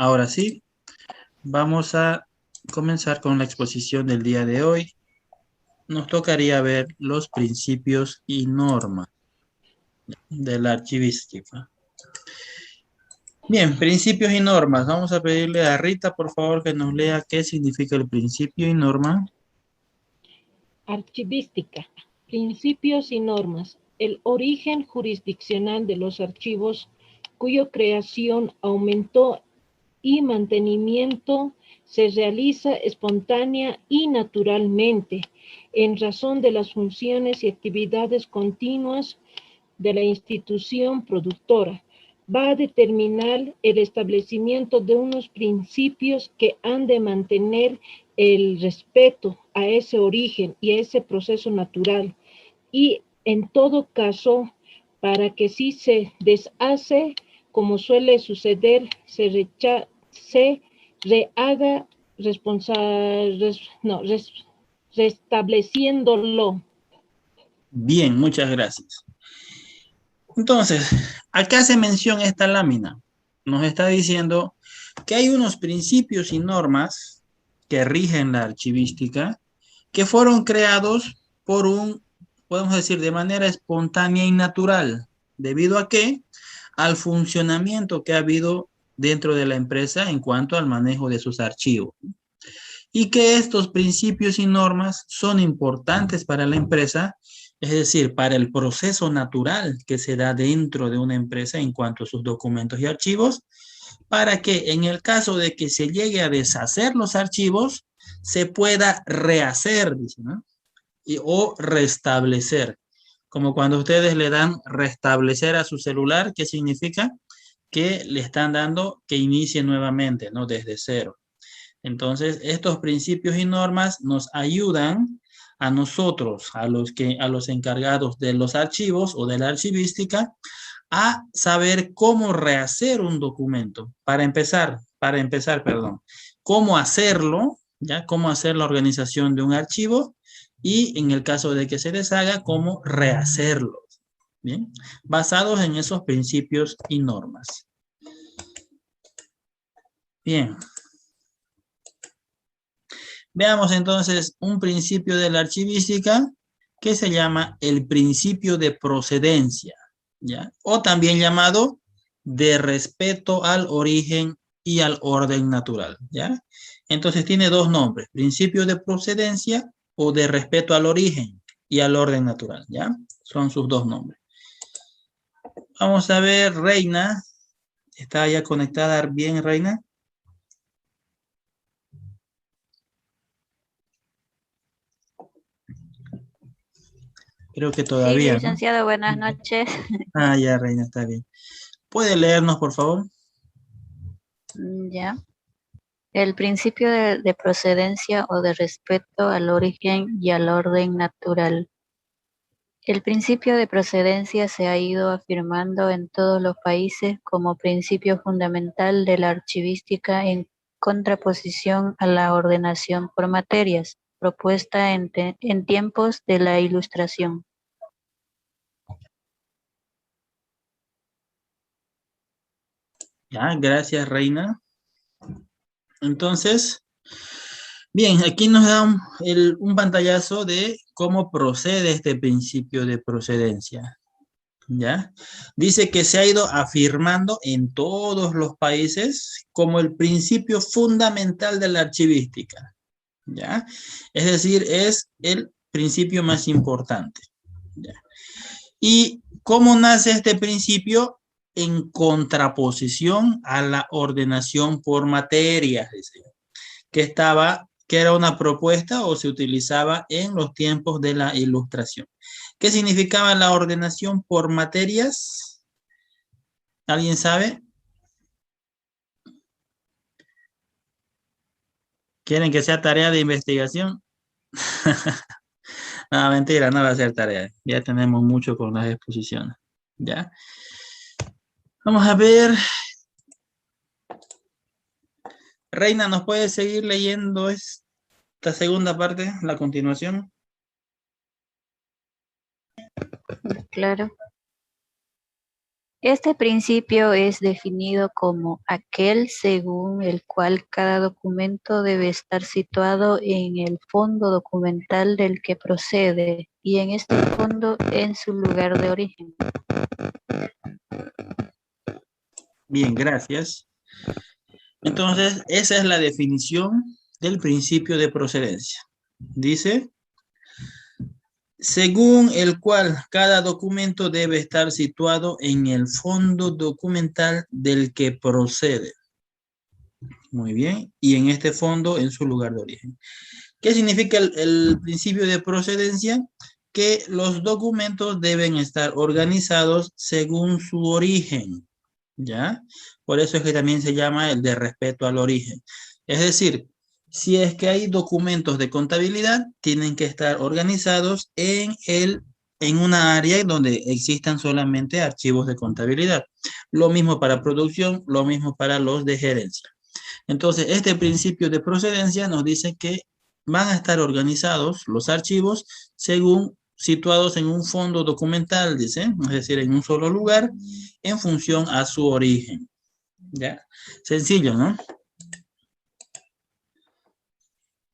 Ahora sí, vamos a comenzar con la exposición del día de hoy. Nos tocaría ver los principios y normas de la archivística. Bien, principios y normas. Vamos a pedirle a Rita, por favor, que nos lea qué significa el principio y norma. Archivística. Principios y normas. El origen jurisdiccional de los archivos, cuya creación, aumento y mantenimiento se realiza espontánea y naturalmente en razón de las funciones y actividades continuas de la institución productora. Va a determinar el establecimiento de unos principios que han de mantener el respeto a ese origen y a ese proceso natural. Y en todo caso, para que si se deshace, como suele suceder, se rehaga restableciéndolo. Bien, muchas gracias. Entonces, acá se menciona esta lámina. Nos está diciendo que hay unos principios y normas que rigen la archivística que fueron creados por podemos decir, de manera espontánea y natural. ¿Debido a qué? Al funcionamiento que ha habido dentro de la empresa en cuanto al manejo de sus archivos. Y que estos principios y normas son importantes para la empresa, es decir, para el proceso natural que se da dentro de una empresa en cuanto a sus documentos y archivos, para que en el caso de que se llegue a deshacer los archivos, se pueda rehacer, ¿no? O restablecer. Como cuando ustedes le dan restablecer a su celular, ¿qué significa? Que le están dando que inicie nuevamente, ¿no? Desde cero. Entonces, estos principios y normas nos ayudan a nosotros, a los encargados de los archivos o de la archivística, a saber cómo rehacer un documento. Perdón, cómo hacerlo, ¿ya? Cómo hacer la organización de un archivo y en el caso de que se deshaga, cómo rehacerlo. Bien, basados en esos principios y normas. Bien. Veamos entonces un principio de la archivística que se llama el principio de procedencia, ¿ya? O también llamado de respeto al origen y al orden natural, ¿ya? Entonces tiene dos nombres, principio de procedencia o de respeto al origen y al orden natural, ¿ya? Son sus dos nombres. Vamos a ver, Reina, ¿está ya conectada bien, Reina? Creo que Sí, todavía, ¿no? licenciado, buenas noches. Ah, ya, Reina, está bien. ¿Puede leernos, por favor? Ya. El principio de procedencia o de respeto al origen y al orden natural. El principio de procedencia se ha ido afirmando en todos los países como principio fundamental de la archivística en contraposición a la ordenación por materias, propuesta en tiempos de la Ilustración. Ya, gracias, Reina. Entonces, bien, aquí nos da un pantallazo de cómo procede este principio de procedencia. ¿Ya? Dice que se ha ido afirmando en todos los países como el principio fundamental de la archivística. ¿Ya? Es decir, es el principio más importante. ¿Ya? ¿Y cómo nace este principio? En contraposición a la ordenación por materias, dice, que era una propuesta o se utilizaba en los tiempos de la Ilustración. ¿Qué significaba la ordenación por materias? ¿Alguien sabe? ¿Quieren que sea tarea de investigación? No, mentira, no va a ser tarea. Ya tenemos mucho con las exposiciones. ¿Ya? Vamos a ver. Reina, ¿nos puede seguir leyendo esta segunda parte, la continuación? Claro. Este principio es definido como aquel según el cual cada documento debe estar situado en el fondo documental del que procede y en este fondo en su lugar de origen. Bien, gracias. Entonces, esa es la definición del principio de procedencia. Dice, según el cual cada documento debe estar situado en el fondo documental del que procede. Muy bien. Y en este fondo, en su lugar de origen. ¿Qué significa el principio de procedencia? Que los documentos deben estar organizados según su origen. ¿Ya? Por eso es que también se llama el de respeto al origen. Es decir, si es que hay documentos de contabilidad, tienen que estar organizados en una área donde existan solamente archivos de contabilidad. Lo mismo para producción, lo mismo para los de gerencia. Entonces, este principio de procedencia nos dice que van a estar organizados los archivos según situados en un fondo documental, dice, es decir, en un solo lugar, en función a su origen. ¿Ya? Sencillo, ¿no?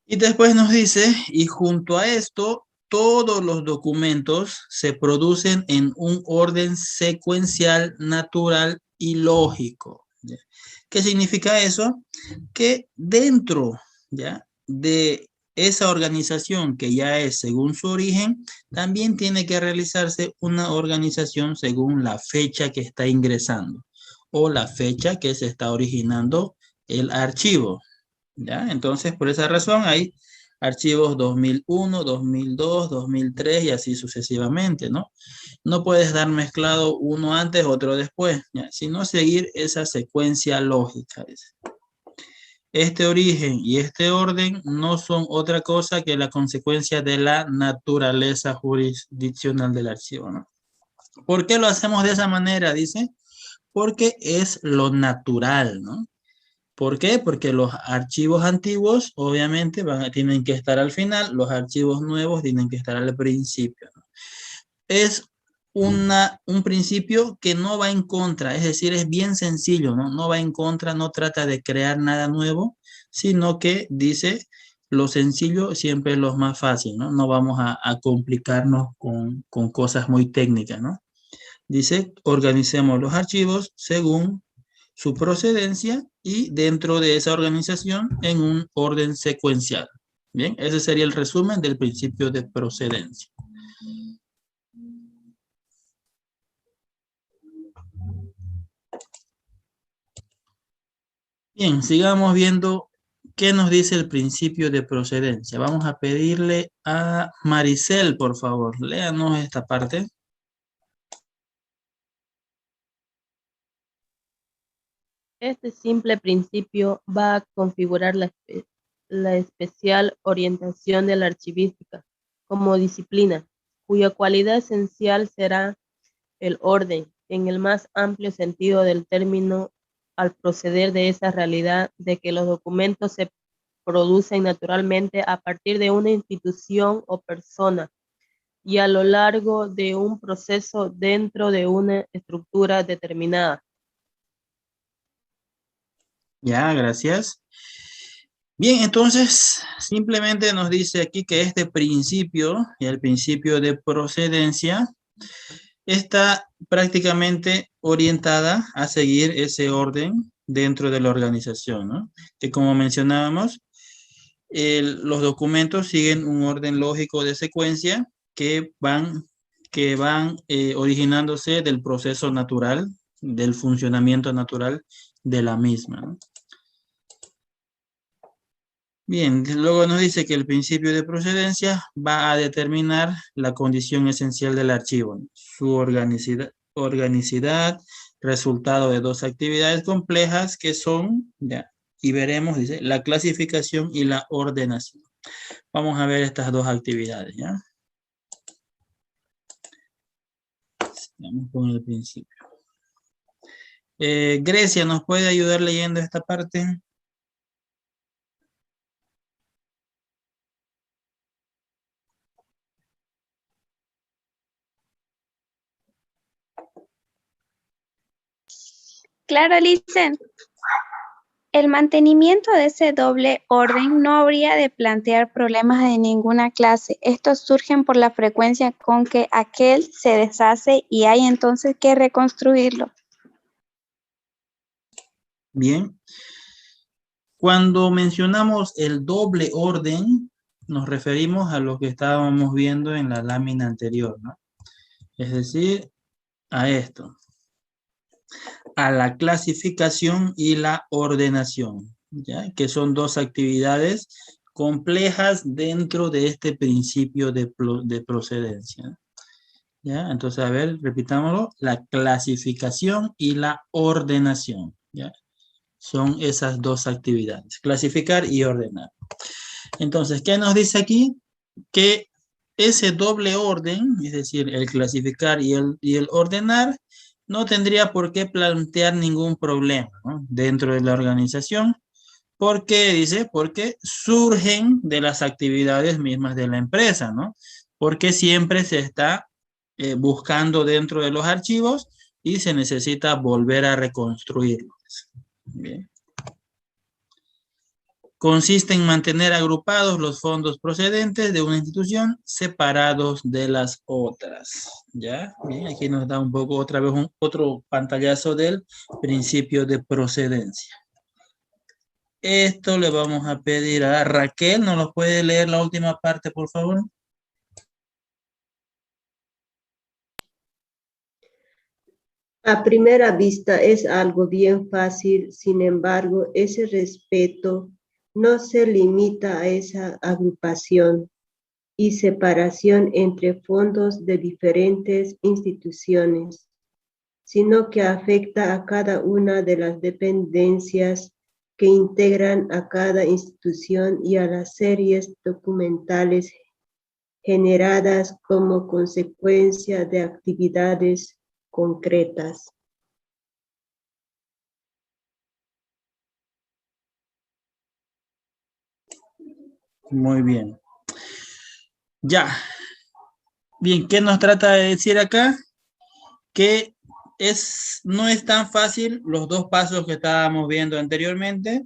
Y después nos dice, y junto a esto, todos los documentos se producen en un orden secuencial, natural y lógico. ¿Ya? ¿Qué significa eso? Que dentro, ¿ya?, de esa organización que ya es según su origen, también tiene que realizarse una organización según la fecha que está ingresando o la fecha que se está originando el archivo. ¿Ya? Entonces, por esa razón hay archivos 2001, 2002, 2003 y así sucesivamente, ¿no? No puedes dar mezclado uno antes, otro después, ¿ya?, sino seguir esa secuencia lógica. Este origen y este orden no son otra cosa que la consecuencia de la naturaleza jurisdiccional del archivo, ¿no? ¿Por qué lo hacemos de esa manera? Dice, porque es lo natural, ¿no? ¿Por qué? Porque los archivos antiguos obviamente tienen que estar al final, los archivos nuevos tienen que estar al principio, ¿no? Es un principio que no va en contra, es decir, es bien sencillo, ¿no? No va en contra, no trata de crear nada nuevo, sino que dice lo sencillo siempre es lo más fácil, ¿no? No vamos a complicarnos con cosas muy técnicas, ¿no? Dice, organicemos los archivos según su procedencia y dentro de esa organización en un orden secuencial. Bien, ese sería el resumen del principio de procedencia. Bien, sigamos viendo qué nos dice el principio de procedencia. Vamos a pedirle a Maricel, por favor, léanos esta parte. Este simple principio va a configurar la especial orientación de la archivística como disciplina, cuya cualidad esencial será el orden, en el más amplio sentido del término, al proceder de esa realidad de que los documentos se producen naturalmente a partir de una institución o persona y a lo largo de un proceso dentro de una estructura determinada. Ya, gracias. Bien, entonces simplemente nos dice aquí que este principio y el principio de procedencia está prácticamente orientada a seguir ese orden dentro de la organización, ¿no? Que como mencionábamos, los documentos siguen un orden lógico de secuencia que van originándose del proceso natural, del funcionamiento natural de la misma, ¿no? Bien, luego nos dice que el principio de procedencia va a determinar la condición esencial del archivo, ¿no? Su organicidad, resultado de dos actividades complejas que son, ya, y veremos, dice, la clasificación y la ordenación. Vamos a ver estas dos actividades, ¿ya? Vamos con el principio. Grecia, ¿nos puede ayudar leyendo esta parte? Claro, Licen. El mantenimiento de ese doble orden no habría de plantear problemas de ninguna clase. Estos surgen por la frecuencia con que aquel se deshace y hay entonces que reconstruirlo. Bien. Cuando mencionamos el doble orden, nos referimos a lo que estábamos viendo en la lámina anterior, ¿no? Es decir, a esto, a la clasificación y la ordenación, ¿ya? Que son dos actividades complejas dentro de este principio de procedencia, ¿ya? Entonces, a ver, repitámoslo, la clasificación y la ordenación, ¿ya? Son esas dos actividades, clasificar y ordenar. Entonces, ¿qué nos dice aquí? Que ese doble orden, es decir, el clasificar y el ordenar, no tendría por qué plantear ningún problema, ¿no? Dentro de la organización. ¿Por qué? Dice, porque surgen de las actividades mismas de la empresa, ¿no? Porque siempre se está buscando dentro de los archivos y se necesita volver a reconstruirlos. Bien. Consiste en mantener agrupados los fondos procedentes de una institución separados de las otras. ¿Ya? Bien, aquí nos da un poco otra vez otro pantallazo del principio de procedencia. Esto le vamos a pedir a Raquel. ¿Nos lo puede leer la última parte, por favor? A primera vista es algo bien fácil, sin embargo, ese respeto no se limita a esa agrupación y separación entre fondos de diferentes instituciones, sino que afecta a cada una de las dependencias que integran a cada institución y a las series documentales generadas como consecuencia de actividades concretas. Muy bien. Ya. Bien, ¿qué nos trata de decir acá? Que no es tan fácil los dos pasos que estábamos viendo anteriormente,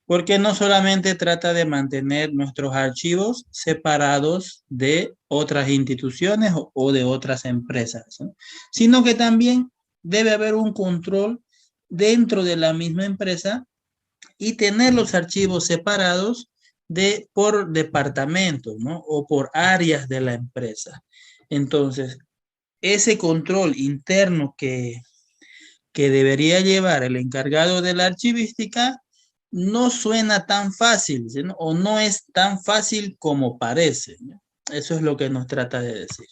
porque no solamente trata de mantener nuestros archivos separados de otras instituciones o de otras empresas, ¿no? Sino que también debe haber un control dentro de la misma empresa y tener los archivos separados por departamentos, ¿no? O por áreas de la empresa. Entonces, ese control interno que debería llevar el encargado de la archivística no suena tan fácil, ¿no? O no es tan fácil como parece, ¿no? Eso es lo que nos trata de decir.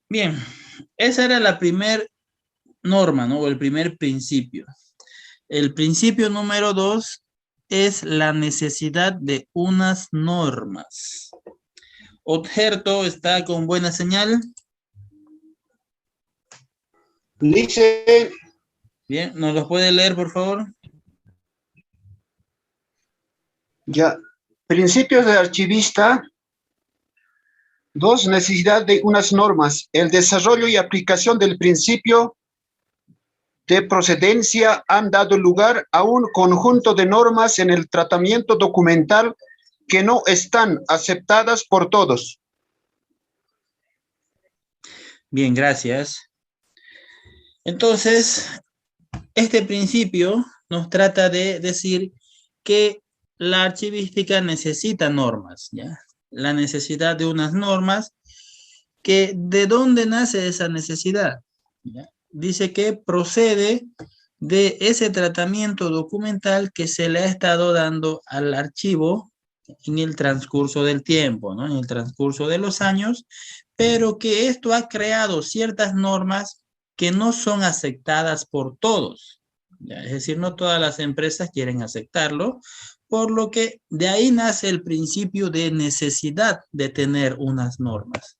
Bien, esa era la primera norma, ¿no? O el primer principio. El principio número 2 es la necesidad de unas normas. Odgerto, ¿está con buena señal? Dice. Bien, ¿nos los puede leer, por favor? Ya. Principios de archivista. 2. Necesidad de unas normas. El desarrollo y aplicación del principio de procedencia han dado lugar a un conjunto de normas en el tratamiento documental que no están aceptadas por todos. Bien, gracias. Entonces, este principio nos trata de decir que la archivística necesita normas, ¿ya? La necesidad de unas normas, que ¿de dónde nace esa necesidad? ¿Ya? Dice que procede de ese tratamiento documental que se le ha estado dando al archivo en el transcurso del tiempo, ¿no? En el transcurso de los años, pero que esto ha creado ciertas normas que no son aceptadas por todos. ¿Ya? Es decir, no todas las empresas quieren aceptarlo, por lo que de ahí nace el principio de necesidad de tener unas normas.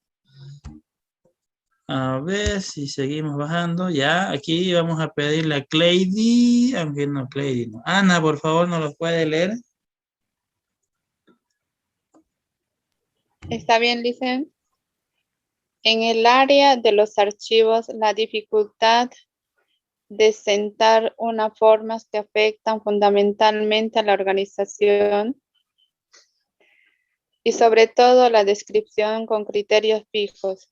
A ver si seguimos bajando. Ya, aquí vamos a pedirle a Cleidy, aunque no, Cleidy no. Ana, por favor, ¿nos lo puede leer? Está bien, Licen. En el área de los archivos, la dificultad de sentar unas formas que afectan fundamentalmente a la organización y sobre todo la descripción con criterios fijos,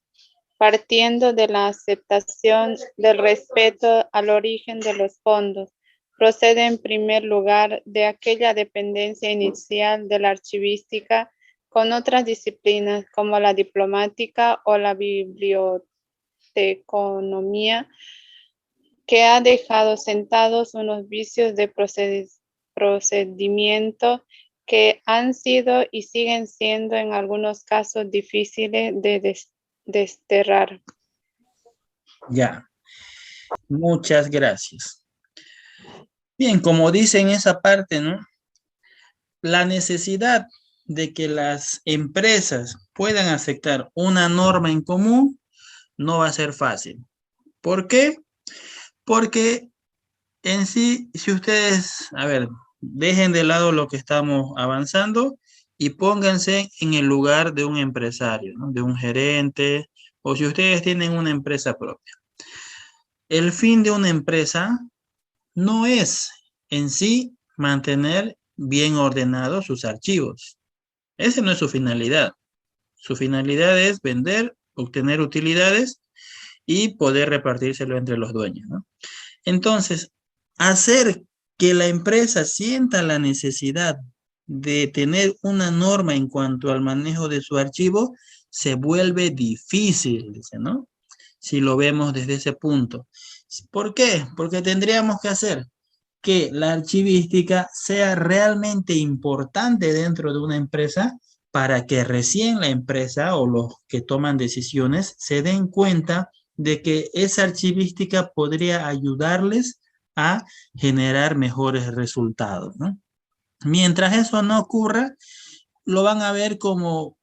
partiendo de la aceptación del respeto al origen de los fondos, procede en primer lugar de aquella dependencia inicial de la archivística con otras disciplinas como la diplomática o la biblioteconomía, que ha dejado sentados unos vicios de procedimiento que han sido y siguen siendo en algunos casos difíciles de desterrar. Ya, muchas gracias. Bien, como dice en esa parte, ¿no? La necesidad de que las empresas puedan aceptar una norma en común no va a ser fácil. ¿Por qué? Porque en sí, si ustedes, a ver, dejen de lado lo que estamos avanzando y pónganse en el lugar de un empresario, ¿no? De un gerente, o si ustedes tienen una empresa propia. El fin de una empresa no es en sí mantener bien ordenados sus archivos. Esa no es su finalidad. Su finalidad es vender, obtener utilidades y poder repartírselo entre los dueños, ¿no? Entonces, hacer que la empresa sienta la necesidad de tener una norma en cuanto al manejo de su archivo se vuelve difícil, dice, ¿no? Si lo vemos desde ese punto. ¿Por qué? Porque tendríamos que hacer que la archivística sea realmente importante dentro de una empresa para que recién la empresa o los que toman decisiones se den cuenta de que esa archivística podría ayudarles a generar mejores resultados, ¿no? Mientras eso no ocurra, lo van a ver como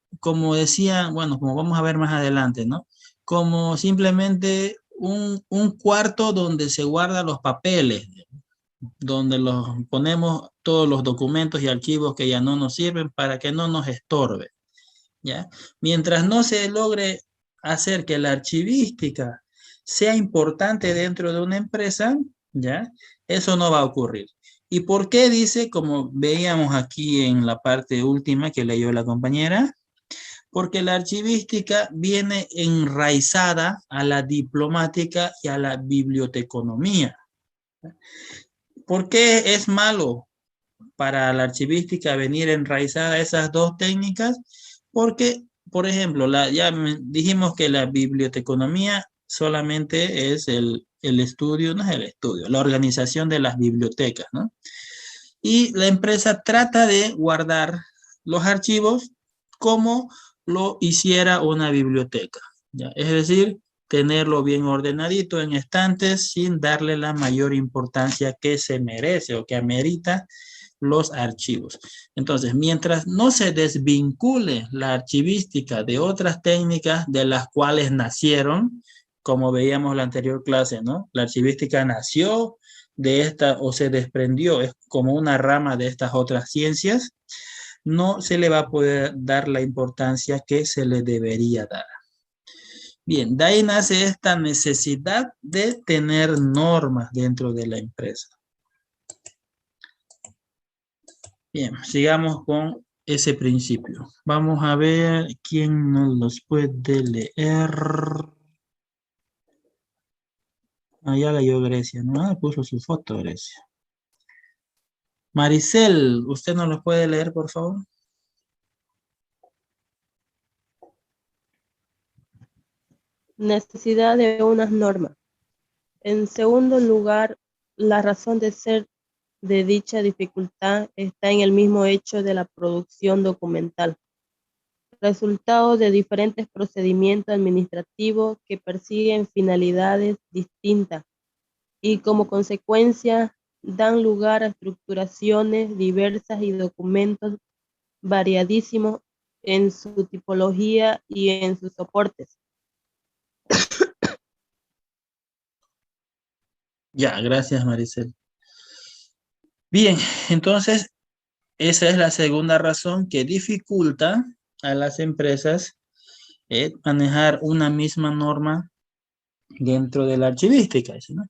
decía, bueno, como vamos a ver más adelante, ¿no? Como simplemente un cuarto donde se guardan los papeles, donde los ponemos todos los documentos y archivos que ya no nos sirven para que no nos estorbe, ¿ya? Mientras no se logre hacer que la archivística sea importante dentro de una empresa, ¿ya? Eso no va a ocurrir. ¿Y por qué dice, como veíamos aquí en la parte última que leyó la compañera? Porque la archivística viene enraizada a la diplomática y a la biblioteconomía. ¿Por qué es malo para la archivística venir enraizada a esas dos técnicas? Porque, por ejemplo, ya dijimos que la biblioteconomía solamente es el estudio, no es el estudio, la organización de las bibliotecas, ¿no? Y la empresa trata de guardar los archivos como lo hiciera una biblioteca, ¿ya? Es decir, tenerlo bien ordenadito en estantes sin darle la mayor importancia que se merece o que amerita los archivos. Entonces, mientras no se desvincule la archivística de otras técnicas de las cuales nacieron, como veíamos en la anterior clase, ¿no? La archivística nació de esta o se desprendió, es como una rama de estas otras ciencias, no se le va a poder dar la importancia que se le debería dar. Bien, de ahí nace esta necesidad de tener normas dentro de la empresa. Bien, sigamos con ese principio. Vamos a ver quién nos los puede leer. Ah, ya leyó Grecia, ¿no? Ah, puso su foto, Grecia. Maricel, ¿usted nos los puede leer, por favor? Necesidad de unas normas. En segundo lugar, la razón de ser de dicha dificultad está en el mismo hecho de la producción documental, resultado de diferentes procedimientos administrativos que persiguen finalidades distintas y como consecuencia dan lugar a estructuraciones diversas y documentos variadísimos en su tipología y en sus soportes. Ya, gracias, Maricel. Bien, entonces, esa es la segunda razón que dificulta a las empresas manejar una misma norma dentro de la archivística, ¿no?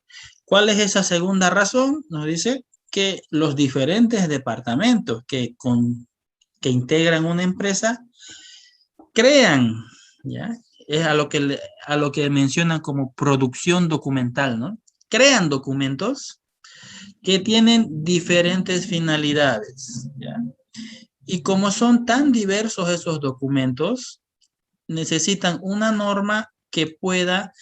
¿Cuál es esa segunda razón? Nos dice que los diferentes departamentos que integran una empresa crean, ¿ya? Es a lo que mencionan como producción documental, ¿no? Crean documentos que tienen diferentes finalidades, ¿ya? Y como son tan diversos esos documentos, necesitan una norma que pueda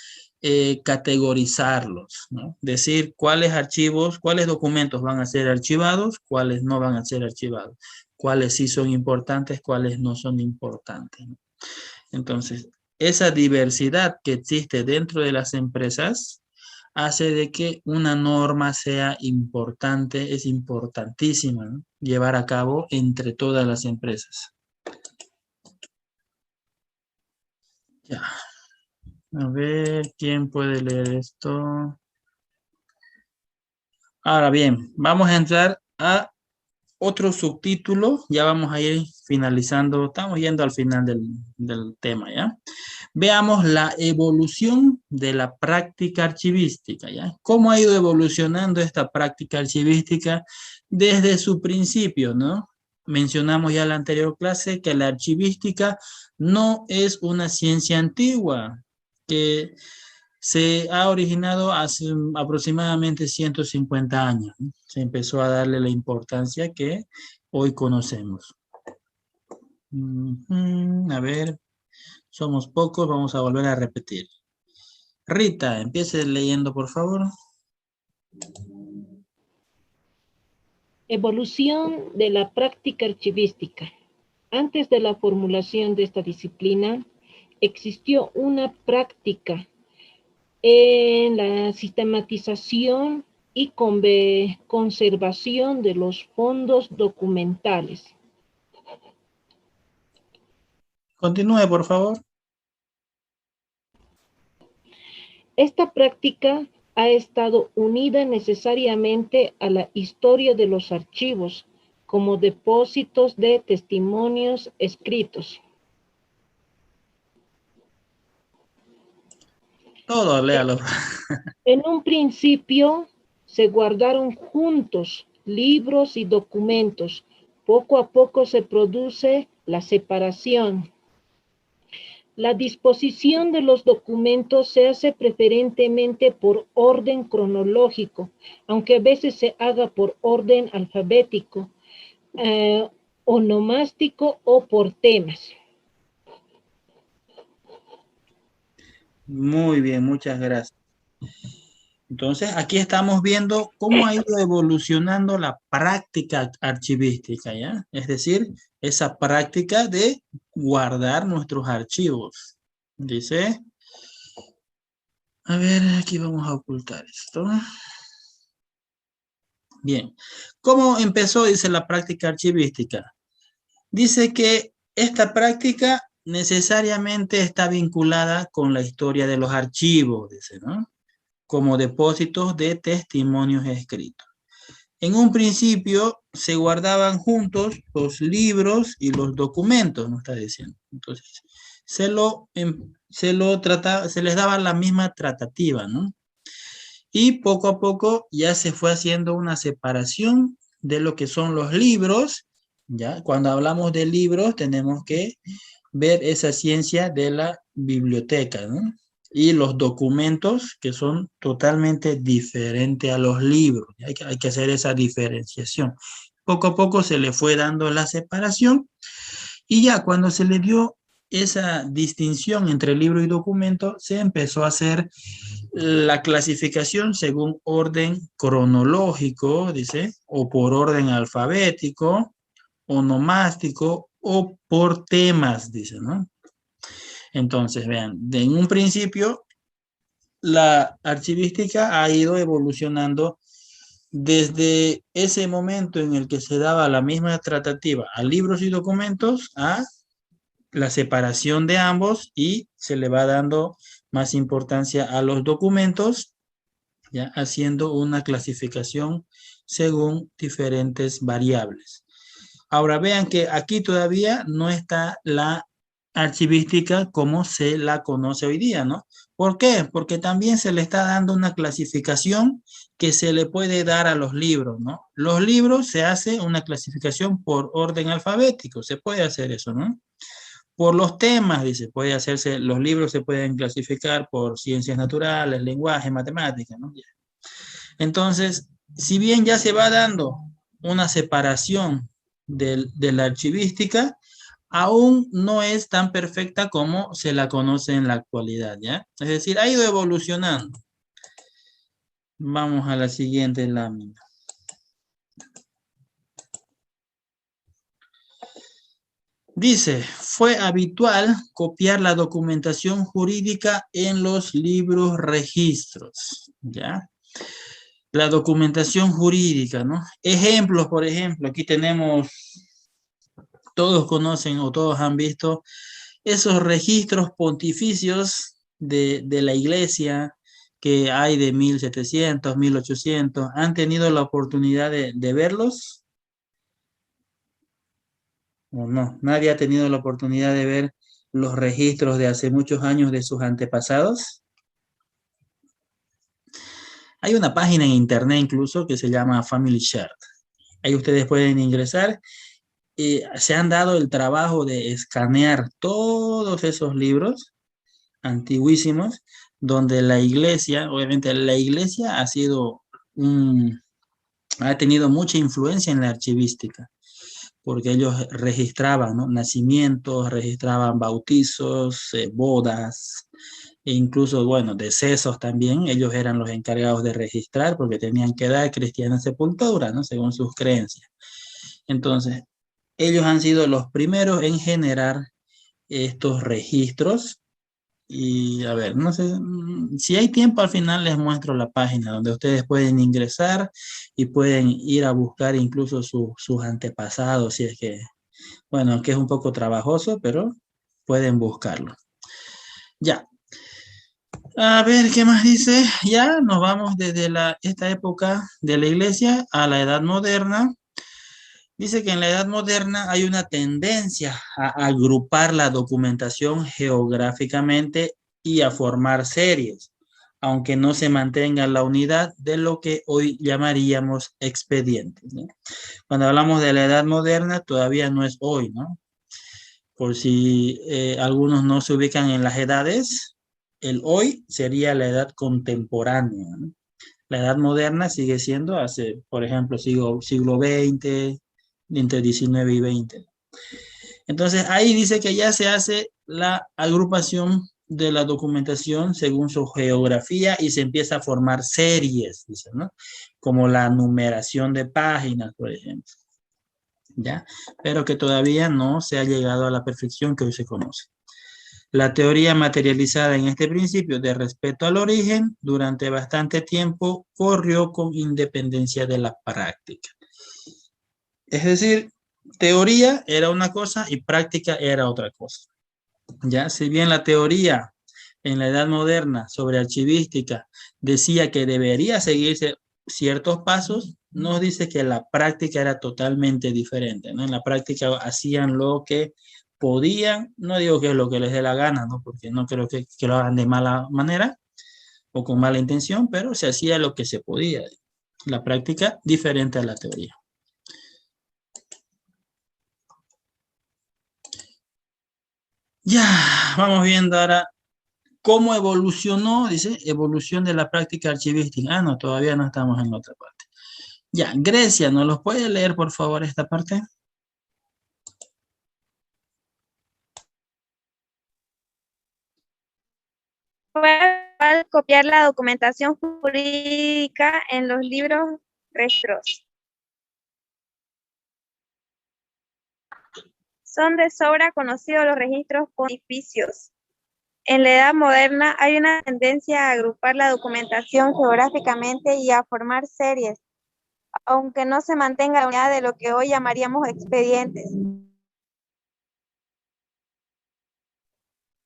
categorizarlos, ¿no? Decir cuáles archivos, cuáles documentos van a ser archivados, cuáles no van a ser archivados, cuáles sí son importantes, cuáles no son importantes, ¿no? Entonces, esa diversidad que existe dentro de las empresas hace de que una norma sea importante, es importantísima, ¿no? Llevar a cabo entre todas las empresas. Ya. A ver, ¿quién puede leer esto? Ahora bien, vamos a entrar a otro subtítulo. Ya vamos a ir finalizando. Estamos yendo al final del tema, ¿ya? Veamos la evolución de la práctica archivística, ¿ya? ¿Cómo ha ido evolucionando esta práctica archivística desde su principio, ¿no? Mencionamos ya en la anterior clase que la archivística no es una ciencia antigua, que se ha originado hace aproximadamente 150 años, ¿no? Se empezó a darle la importancia que hoy conocemos. A ver, somos pocos, vamos a volver a repetir. Rita, empiece leyendo, por favor. Evolución de la práctica archivística. Antes de la formulación de esta disciplina, existió una práctica en la sistematización y conservación de los fondos documentales. Continúe, por favor. Esta práctica ha estado unida necesariamente a la historia de los archivos como depósitos de testimonios escritos. Todo, léalo. En un principio se guardaron juntos libros y documentos. Poco a poco se produce la separación. La disposición de los documentos se hace preferentemente por orden cronológico, aunque a veces se haga por orden alfabético, onomástico o por temas. Muy bien, muchas gracias. Entonces, aquí estamos viendo cómo ha ido evolucionando la práctica archivística, ¿ya? Es decir, esa práctica de guardar nuestros archivos. Dice, a ver, aquí vamos a ocultar esto. Bien, ¿cómo empezó, dice, la práctica archivística? Dice que esta práctica necesariamente está vinculada con la historia de los archivos, dice, ¿no? Como depósitos de testimonios escritos. En un principio se guardaban juntos los libros y los documentos, nos está diciendo. Entonces, se les daba la misma tratativa, ¿no? Y poco a poco ya se fue haciendo una separación de lo que son los libros, ¿ya? Cuando hablamos de libros tenemos que ver esa ciencia de la biblioteca, ¿no? Y los documentos que son totalmente diferentes a los libros. Hay que hacer esa diferenciación. Poco a poco se le fue dando la separación y ya cuando se le dio esa distinción entre libro y documento, se empezó a hacer la clasificación según orden cronológico, dice, o por orden alfabético, onomástico o por temas, dice, ¿no? Entonces, vean, en un principio, la archivística ha ido evolucionando desde ese momento en el que se daba la misma tratativa a libros y documentos a la separación de ambos y se le va dando más importancia a los documentos, ya haciendo una clasificación según diferentes variables. Ahora vean que aquí todavía no está la archivística como se la conoce hoy día, ¿no? ¿Por qué? Porque también se le está dando una clasificación que se le puede dar a los libros, ¿no? Los libros se hace una clasificación por orden alfabético, se puede hacer eso, ¿no? Por los temas, dice, puede hacerse, los libros se pueden clasificar por ciencias naturales, lenguaje, matemáticas, ¿no? Entonces, si bien ya se va dando una separación de la archivística, aún no es tan perfecta como se la conoce en la actualidad, ¿ya? Es decir, ha ido evolucionando. Vamos a la siguiente lámina. Dice, fue habitual copiar la documentación jurídica en los libros registros, ¿ya? La documentación jurídica, ¿no? Ejemplos, por ejemplo, aquí tenemos, todos conocen o todos han visto esos registros pontificios de la iglesia que hay de 1700, 1800. ¿Han tenido la oportunidad de verlos? ¿O no? ¿Nadie ha tenido la oportunidad de ver los registros de hace muchos años de sus antepasados? Hay una página en internet incluso que se llama Family Share. Ahí ustedes pueden ingresar. Se han dado el trabajo de escanear todos esos libros antiguísimos, donde la iglesia, obviamente la iglesia ha tenido mucha influencia en la archivística, porque ellos registraban, ¿no? Nacimientos, registraban bautizos, bodas, e incluso, bueno, decesos también. Ellos eran los encargados de registrar porque tenían que dar cristiana sepultura, ¿no? Según sus creencias. Entonces, ellos han sido los primeros en generar estos registros. Y a ver, no sé, si hay tiempo al final les muestro la página donde ustedes pueden ingresar y pueden ir a buscar incluso sus antepasados, si es que, bueno, que es un poco trabajoso, pero pueden buscarlo. Ya. A ver, ¿qué más dice? Ya nos vamos desde esta época de la iglesia a la edad moderna. Dice que en la edad moderna hay una tendencia a agrupar la documentación geográficamente y a formar series, aunque no se mantenga la unidad de lo que hoy llamaríamos expedientes, ¿no? Cuando hablamos de la edad moderna, todavía no es hoy, ¿no? Por si algunos no se ubican en las edades, el hoy sería la edad contemporánea, ¿no? La edad moderna sigue siendo hace, por ejemplo, siglo XX, entre 19 y 20. Entonces, ahí dice que ya se hace la agrupación de la documentación según su geografía y se empieza a formar series, dice, ¿no? Como la numeración de páginas, por ejemplo. ¿Ya? Pero que todavía no se ha llegado a la perfección que hoy se conoce. La teoría materializada en este principio de respeto al origen durante bastante tiempo corrió con independencia de la práctica. Es decir, teoría era una cosa y práctica era otra cosa. Ya, si bien la teoría en la edad moderna sobre archivística decía que debería seguirse ciertos pasos, nos dice que la práctica era totalmente diferente, ¿no? En la práctica hacían lo que podían, no digo que es lo que les dé la gana, ¿no? Porque no creo que lo hagan de mala manera o con mala intención, pero se hacía lo que se podía. La práctica diferente a la teoría. Ya, vamos viendo ahora cómo evolucionó, dice, evolución de la práctica archivística. Ah, no, todavía no estamos en la otra parte. Ya, Grecia, ¿nos los puede leer, por favor, esta parte? Puede copiar la documentación jurídica en los libros registros. Son de sobra conocidos los registros pontificios. En la edad moderna hay una tendencia a agrupar la documentación geográficamente y a formar series, aunque no se mantenga la unidad de lo que hoy llamaríamos expedientes.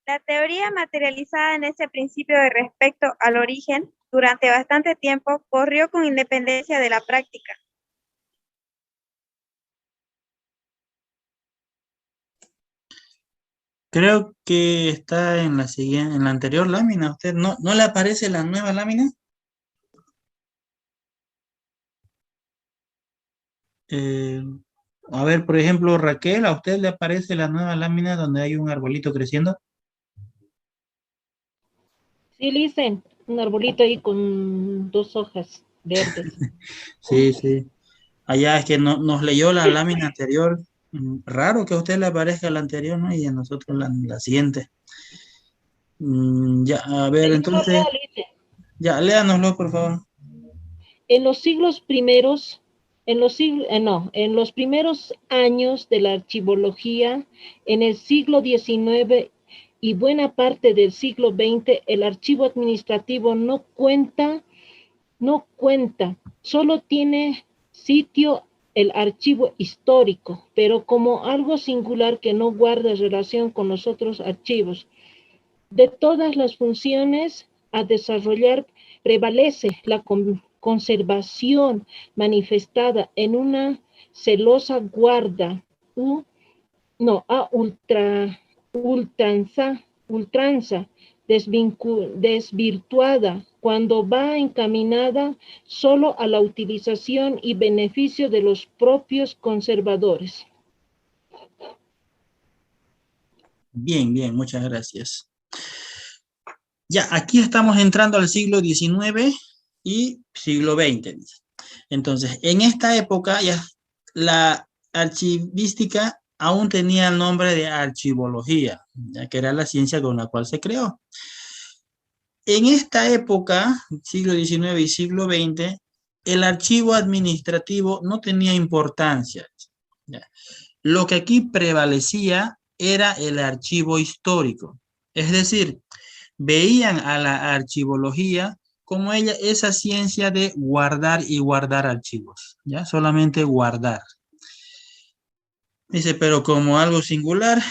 La teoría materializada en ese principio de respecto al origen durante bastante tiempo corrió con independencia de la práctica. Creo que está en la siguiente, en la anterior lámina. ¿A usted no le aparece la nueva lámina? Eh, a ver, por ejemplo, Raquel, ¿a usted le aparece la nueva lámina donde hay un arbolito creciendo? Sí, dicen, un arbolito ahí con 2 hojas verdes. Sí, sí. Allá es que no, nos leyó la lámina anterior. Raro que a usted le aparezca la anterior, ¿no? Y a nosotros la siguiente. Ya, a ver, Yo lo entonces, leo, dice. ya, léanoslo, por favor. En los siglos primeros, en los primeros años de la archivología, en el siglo XIX y buena parte del siglo XX, el archivo administrativo no cuenta, solo tiene sitio el archivo histórico, pero como algo singular que no guarda relación con los otros archivos. De todas las funciones a desarrollar, prevalece la conservación manifestada en una celosa guarda, ultranza desvirtuada, cuando va encaminada solo a la utilización y beneficio de los propios conservadores. Bien, bien, muchas gracias. Ya, aquí estamos entrando al siglo XIX y siglo XX. Entonces, en esta época ya la archivística aún tenía el nombre de archivología, ya que era la ciencia con la cual se creó. En esta época, siglo XIX y siglo XX, el archivo administrativo no tenía importancia. Ya. Lo que aquí prevalecía era el archivo histórico. Es decir, veían a la archivología como esa ciencia de guardar y guardar archivos, ¿ya? Solamente guardar. Dice, pero como algo singular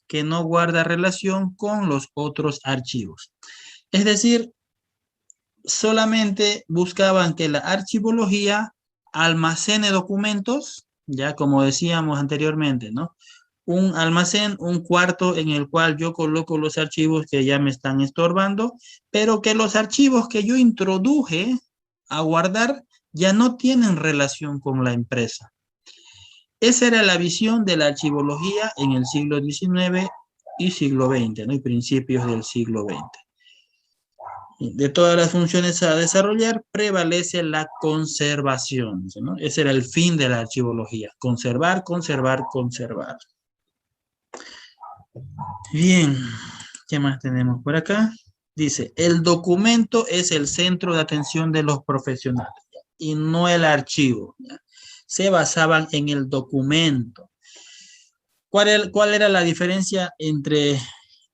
que no guarda relación con los otros archivos. Es decir, solamente buscaban que la archivología almacene documentos, ya como decíamos anteriormente, ¿no? Un almacén, un cuarto en el cual yo coloco los archivos que ya me están estorbando, pero que los archivos que yo introduje a guardar ya no tienen relación con la empresa. Esa era la visión de la archivología en el siglo XIX y siglo XX, ¿no? Y principios del siglo XX. De todas las funciones a desarrollar, prevalece la conservación, ¿no? Ese era el fin de la archivología, conservar, conservar, conservar. Bien, ¿qué más tenemos por acá? Dice, el documento es el centro de atención de los profesionales y no el archivo. ¿Ya? Se basaban en el documento. ¿Cuál era la diferencia entre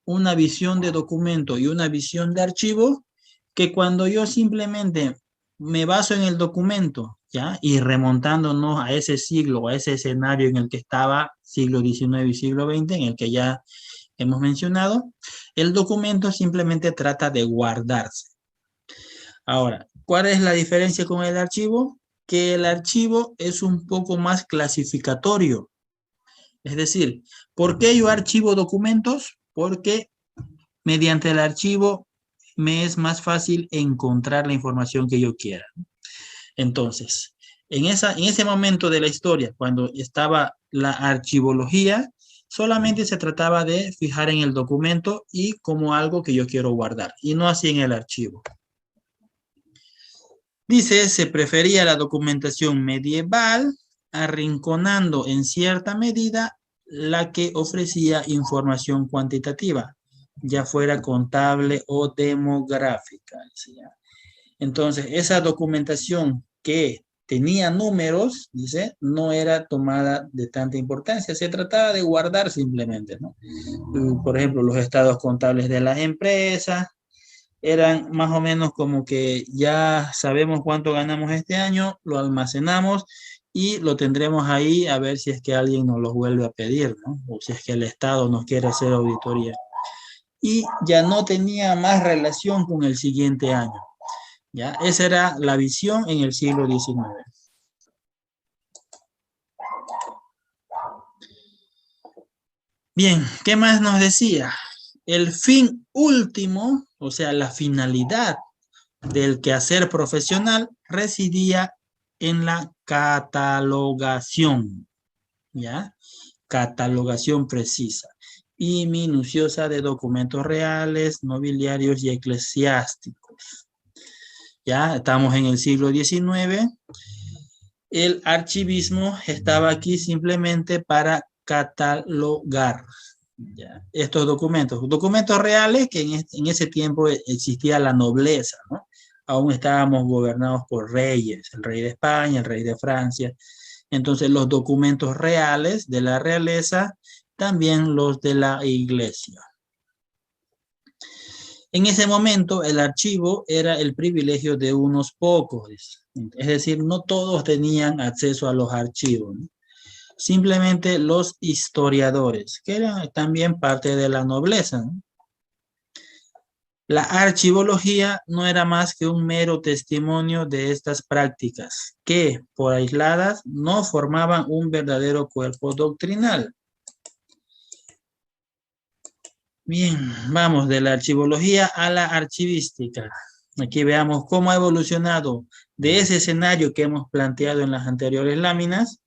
una visión de documento y una visión de archivo? Que cuando yo simplemente me baso en el documento, ¿ya? Y remontándonos a ese siglo, a ese escenario en el que estaba siglo XIX y siglo XX, en el que ya hemos mencionado, el documento simplemente trata de guardarse. Ahora, ¿cuál es la diferencia con el archivo? Que el archivo es un poco más clasificatorio. Es decir, ¿por qué yo archivo documentos? Porque mediante el archivo me es más fácil encontrar la información que yo quiera. Entonces, en ese momento de la historia, cuando estaba la archivología, solamente se trataba de fijar en el documento y como algo que yo quiero guardar, y no así en el archivo. Dice, se prefería la documentación medieval, arrinconando en cierta medida la que ofrecía información cuantitativa, ya fuera contable o demográfica. Entonces, esa documentación que tenía números, dice, no era tomada de tanta importancia, se trataba de guardar simplemente, ¿no? Por ejemplo, los estados contables de las empresas eran más o menos como que ya sabemos cuánto ganamos este año, lo almacenamos y lo tendremos ahí a ver si es que alguien nos lo vuelve a pedir, ¿no? O si es que el Estado nos quiere hacer auditoría. Y ya no tenía más relación con el siguiente año. ¿Ya? Esa era la visión en el siglo XIX. Bien, ¿qué más nos decía? El fin último, o sea, la finalidad del quehacer profesional residía en la catalogación, ¿ya? Catalogación precisa y minuciosa de documentos reales, nobiliarios y eclesiásticos. Ya estamos en el siglo XIX. El archivismo estaba aquí simplemente para catalogar, ¿ya? Estos documentos reales que en ese tiempo existía la nobleza, ¿no? Aún estábamos gobernados por reyes, el rey de España, el rey de Francia. Entonces los documentos reales de la realeza, también los de la iglesia. En ese momento el archivo era el privilegio de unos pocos, es decir, no todos tenían acceso a los archivos, ¿no? Simplemente los historiadores, que eran también parte de la nobleza, ¿no? La archivología no era más que un mero testimonio de estas prácticas, que por aisladas no formaban un verdadero cuerpo doctrinal. Bien, vamos de la archivología a la archivística. Aquí veamos cómo ha evolucionado de ese escenario que hemos planteado en las anteriores láminas,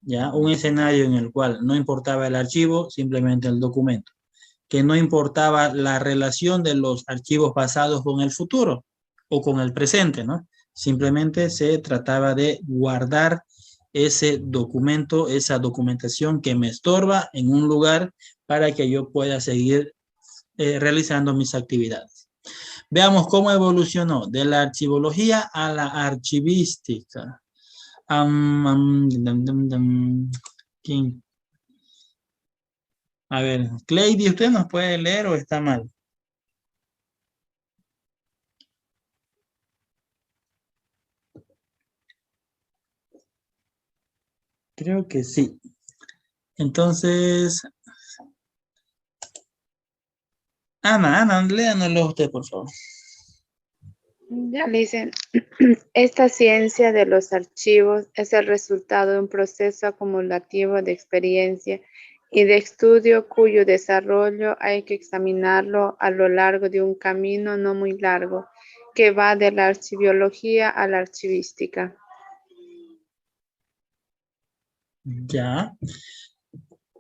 ya un escenario en el cual no importaba el archivo, simplemente el documento, que no importaba la relación de los archivos pasados con el futuro o con el presente, ¿no? Simplemente se trataba de guardar ese documento, esa documentación que me estorba en un lugar para que yo pueda seguir realizando mis actividades. Veamos cómo evolucionó de la archivología a la archivística. ¿Quién? A ver, Cleidy, ¿usted nos puede leer o está mal? Creo que sí. Entonces, Ana, léanoslo usted, por favor. Ya dicen, esta ciencia de los archivos es el resultado de un proceso acumulativo de experiencia y de estudio cuyo desarrollo hay que examinarlo a lo largo de un camino no muy largo que va de la archiviología a la archivística. Ya.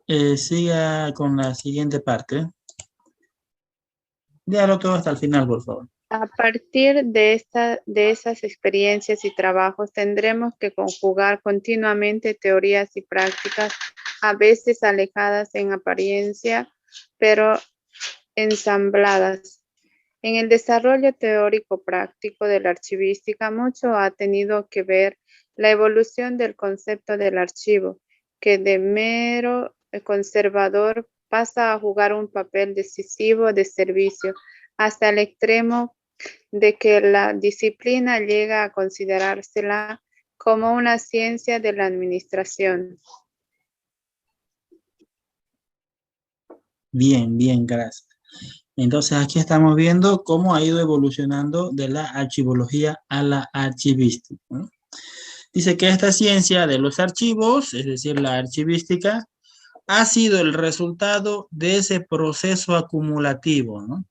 Siga con la siguiente parte. Déjalo todo hasta el final, por favor. A partir de esas experiencias y trabajos tendremos que conjugar continuamente teorías y prácticas, a veces alejadas en apariencia, pero ensambladas. En el desarrollo teórico práctico de la archivística, mucho ha tenido que ver la evolución del concepto del archivo, que de mero conservador pasa a jugar un papel decisivo de servicio, hasta el extremo de que la disciplina llega a considerársela como una ciencia de la administración. Bien, gracias. Entonces aquí estamos viendo cómo ha ido evolucionando de la archivología a la archivística, ¿no? Dice que esta ciencia de los archivos, es decir, la archivística, ha sido el resultado de ese proceso acumulativo, ¿no?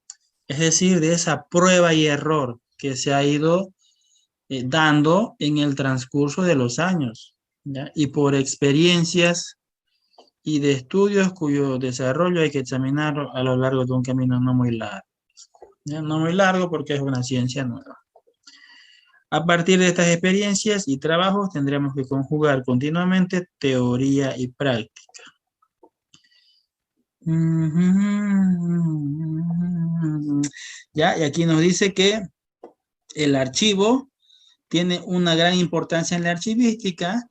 Es decir, de esa prueba y error que se ha ido dando en el transcurso de los años, ¿ya? Y por experiencias y de estudios cuyo desarrollo hay que examinar a lo largo de un camino no muy largo, ¿ya? No muy largo porque es una ciencia nueva. A partir de estas experiencias y trabajos tendremos que conjugar continuamente teoría y práctica. Ya, y aquí nos dice que el archivo tiene una gran importancia en la archivística,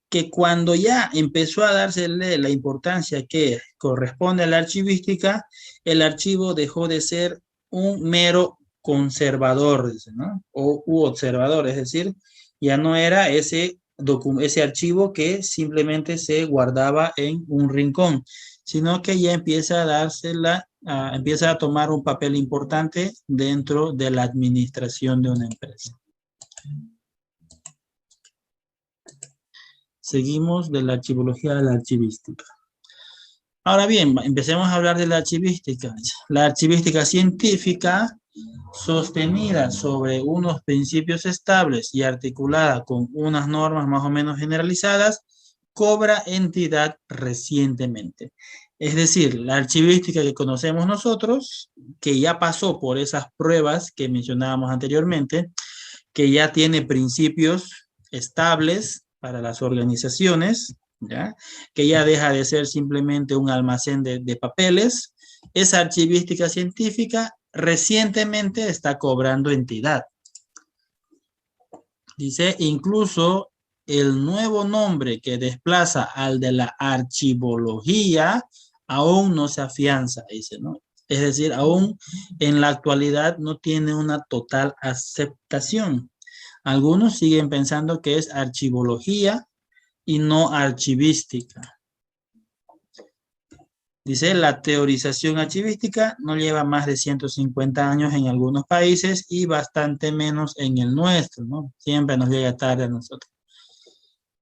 que cuando ya empezó a dársele la importancia que corresponde a la archivística, el archivo dejó de ser un mero conservador, ¿no? U observador, es decir, ya no era ese archivo que simplemente se guardaba en un rincón, sino que ya empieza a empieza a tomar un papel importante dentro de la administración de una empresa. Seguimos de la archivología a la archivística. Ahora bien, empecemos a hablar de la archivística. La archivística científica, sostenida sobre unos principios estables y articulada con unas normas más o menos generalizadas, cobra entidad recientemente. Es decir, la archivística que conocemos nosotros, que ya pasó por esas pruebas que mencionábamos anteriormente, que ya tiene principios estables para las organizaciones, ¿ya? Que ya deja de ser simplemente un almacén de papeles. Esa archivística científica recientemente está cobrando entidad. Dice, incluso el nuevo nombre que desplaza al de la archivología aún no se afianza, dice, ¿no? Es decir, aún en la actualidad no tiene una total aceptación. Algunos siguen pensando que es archivología y no archivística. Dice, la teorización archivística no lleva más de 150 años en algunos países y bastante menos en el nuestro, ¿no? Siempre nos llega tarde a nosotros.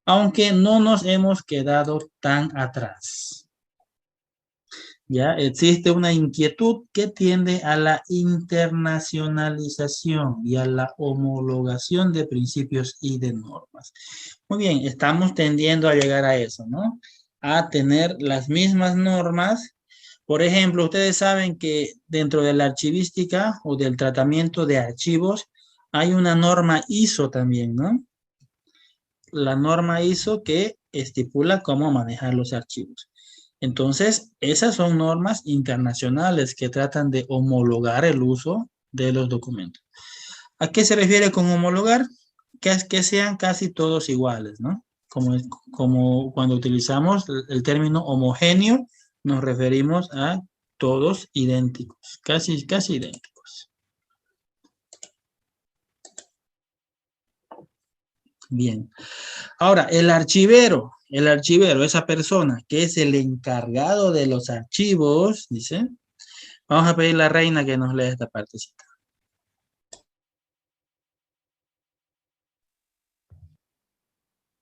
Aunque no nos hemos quedado tan atrás. Ya existe una inquietud que tiende a la internacionalización y a la homologación de principios y de normas. Muy bien, estamos tendiendo a llegar a eso, ¿no? A tener las mismas normas. Por ejemplo, ustedes saben que dentro de la archivística o del tratamiento de archivos hay una norma ISO también, ¿no? La norma ISO que estipula cómo manejar los archivos. Entonces, esas son normas internacionales que tratan de homologar el uso de los documentos. ¿A qué se refiere con homologar? Que sean casi todos iguales, ¿no? Como cuando utilizamos el término homogéneo, nos referimos a todos idénticos, casi idénticos. Bien. Ahora, el archivero, esa persona que es el encargado de los archivos, dice, vamos a pedir a la reina que nos lea esta partecita.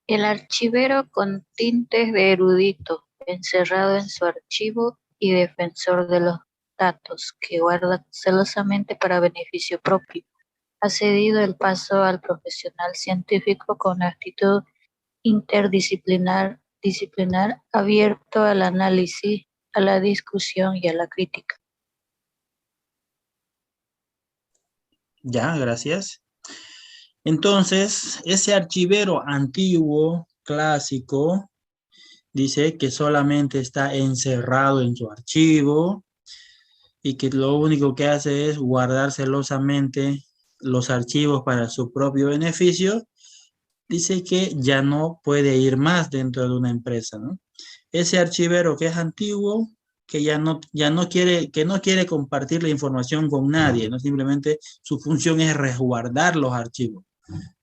El archivero con tintes de erudito, encerrado en su archivo y defensor de los datos que guarda celosamente para beneficio propio, ha cedido el paso al profesional científico con actitud interdisciplinar, abierto al análisis, a la discusión y a la crítica. Ya, gracias. Entonces, ese archivero antiguo, clásico, dice que solamente está encerrado en su archivo y que lo único que hace es guardar celosamente los archivos para su propio beneficio. Dice que ya no puede ir más dentro de una empresa, ¿no? Ese archivero que es antiguo, que no quiere compartir la información con nadie, ¿no? Simplemente su función es resguardar los archivos.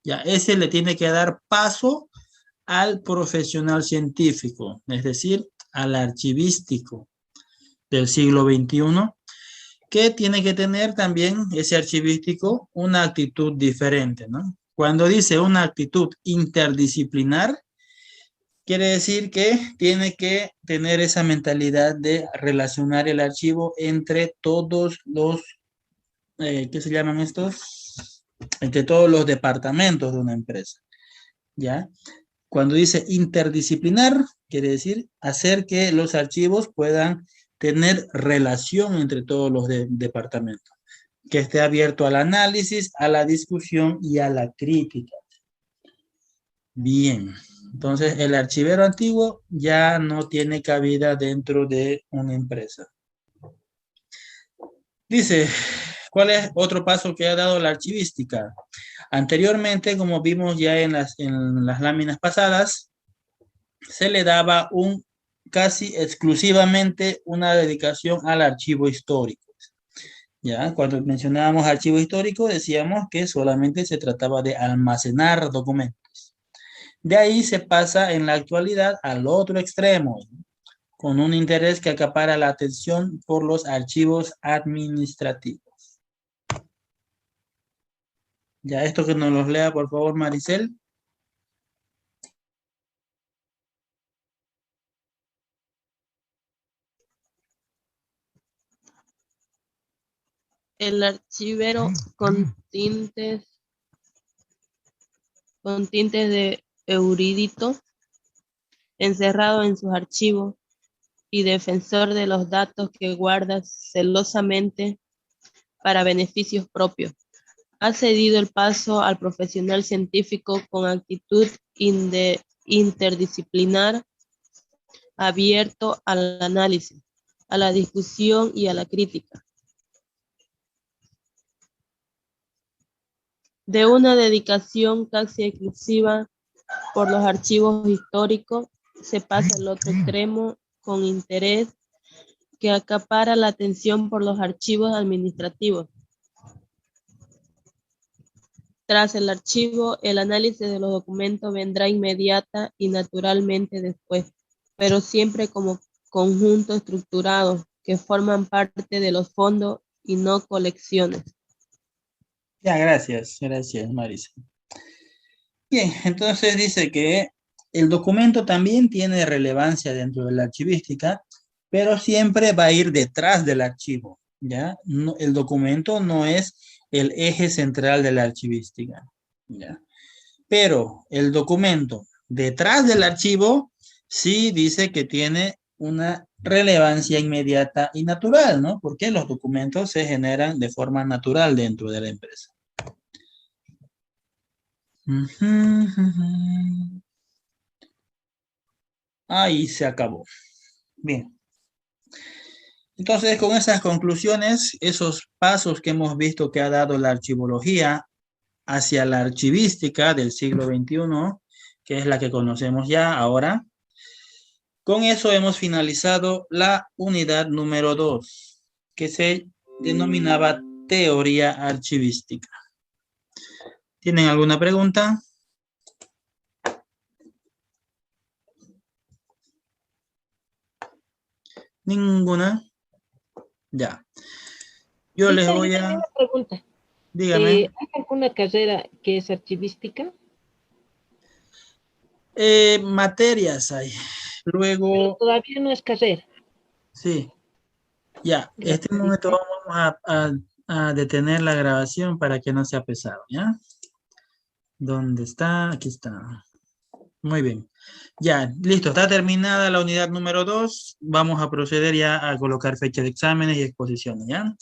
Ya, ese le tiene que dar paso al profesional científico, es decir, al archivístico del siglo XXI, que tiene que tener también ese archivístico una actitud diferente, ¿no? Cuando dice una actitud interdisciplinar, quiere decir que tiene que tener esa mentalidad de relacionar el archivo entre todos los, ¿qué se llaman estos? Entre todos los departamentos de una empresa, ¿ya? Cuando dice interdisciplinar, quiere decir hacer que los archivos puedan tener relación entre todos los departamentos, que esté abierto al análisis, a la discusión y a la crítica. Bien, entonces el archivero antiguo ya no tiene cabida dentro de una empresa. Dice, ¿cuál es otro paso que ha dado la archivística? Anteriormente, como vimos ya en las láminas pasadas, se le daba casi exclusivamente una dedicación al archivo histórico. Ya, cuando mencionábamos archivo histórico, decíamos que solamente se trataba de almacenar documentos. De ahí se pasa en la actualidad al otro extremo, con un interés que acapara la atención por los archivos administrativos. Ya, esto que nos los lea, por favor, Maricel. El archivero con tintes de erudito, encerrado en sus archivos y defensor de los datos que guarda celosamente para beneficios propios. Ha cedido el paso al profesional científico con actitud interdisciplinar, abierto al análisis, a la discusión y a la crítica. De una dedicación casi exclusiva por los archivos históricos, se pasa al otro extremo con interés que acapara la atención por los archivos administrativos. Tras el archivo, el análisis de los documentos vendrá inmediata y naturalmente después, pero siempre como conjunto estructurado que forman parte de los fondos y no colecciones. Ya, gracias Marisa. Bien, entonces dice que el documento también tiene relevancia dentro de la archivística, pero siempre va a ir detrás del archivo, ¿ya? No, el documento no es el eje central de la archivística, ¿ya? Pero el documento detrás del archivo sí dice que tiene una relevancia inmediata y natural, ¿no? Porque los documentos se generan de forma natural dentro de la empresa. Ahí se acabó. Bien. Entonces, con esas conclusiones, esos pasos que hemos visto que ha dado la archivología hacia la archivística del siglo XXI, que es la que conocemos ya ahora, con eso hemos finalizado la unidad número 2, que se denominaba teoría archivística. ¿Tienen alguna pregunta? ¿Ninguna? Ya. Yo les voy a... Una pregunta. Dígame. ¿Hay alguna carrera que es archivística? Materias hay. Luego... Pero todavía no es carrera. Sí. Ya. Este momento vamos a detener la grabación para que no sea pesado, ¿ya? ¿Dónde está? Aquí está. Muy bien. Ya, listo. Está terminada la unidad número 2. Vamos a proceder ya a colocar fecha de exámenes y exposiciones, ¿ya?